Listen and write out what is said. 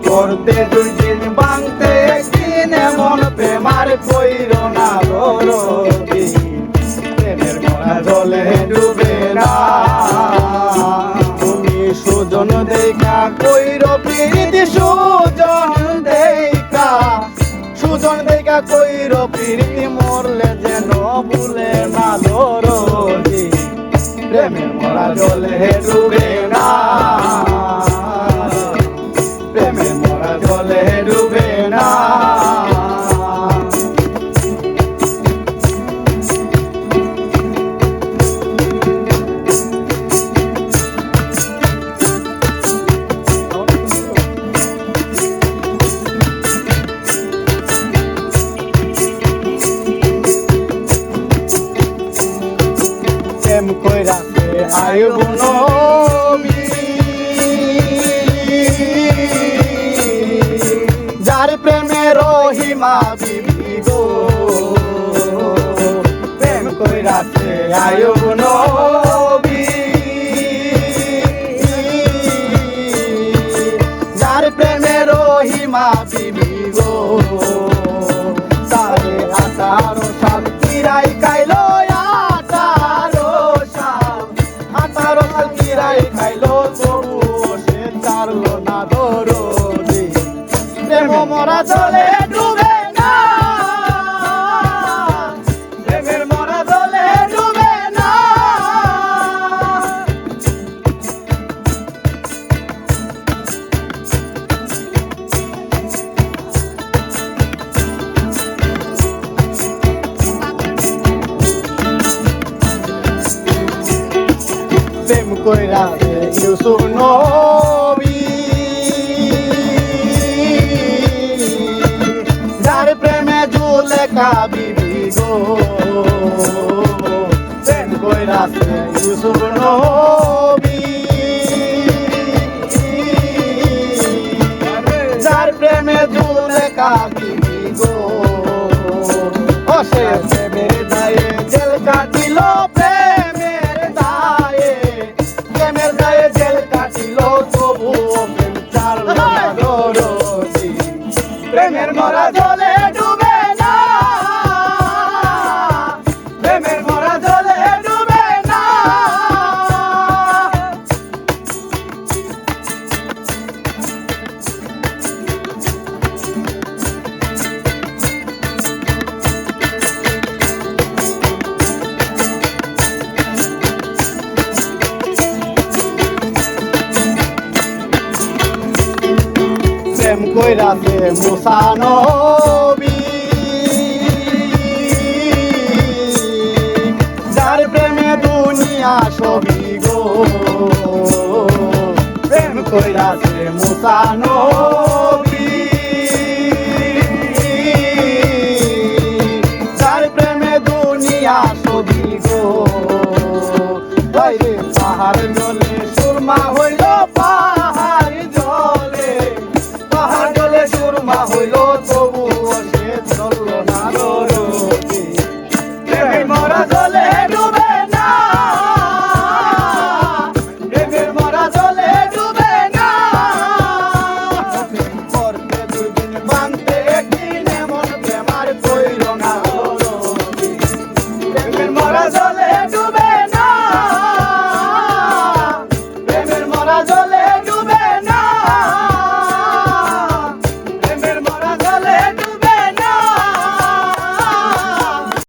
করতে 2 দিন ভাঙতে 1 দিন এমন প্রেম আর কইর না দরদি প্রেমের মরা জলে ডুবে না তুমি সুজন দেখা কইর প্রীতি সুজন দেখা কইর প্রীতি মরলে যেন ভুলে না দরদি প্রেমের মরা জলে ডুবে না প্রেমের মরা জলে ডুবে না প্রেম কইরাছে আইব নবী যার প্রেমে রহিমা বিবি গো প্রেম কইরাছে আইব নবী যার প্রেমে রহিমা বিবি গো তারে 18 সাল কিরাই খাইলো 18 সাল কিরাই খাইলো তবুও সে ছাড়লো না দরদি প্রেম মরা জলে ডুবে না প্রেমের মরা জলে ডুবে না প্রেম কইরাছে ইউসুফ নবী যার প্রেমে জুলেখা বিবি গো প্রেম কইরাছে ইউসুফ নবী যার প্রেমে জুলেখা বিবি গো ও সে প্রেমের দায়ে জেল কাটিল প্রেমের দায়ে জেল কাটিল তবুও প্রেম ছাড়লো না দরদি প্রেমের মরা জলে ডুবে না প্রেমের মরা জলে ডুবে না প্রেম কইরাছে মুসা নবী যার প্রেমে দুনিয়া সবই গো প্রেম কইরাছে মুসা নবী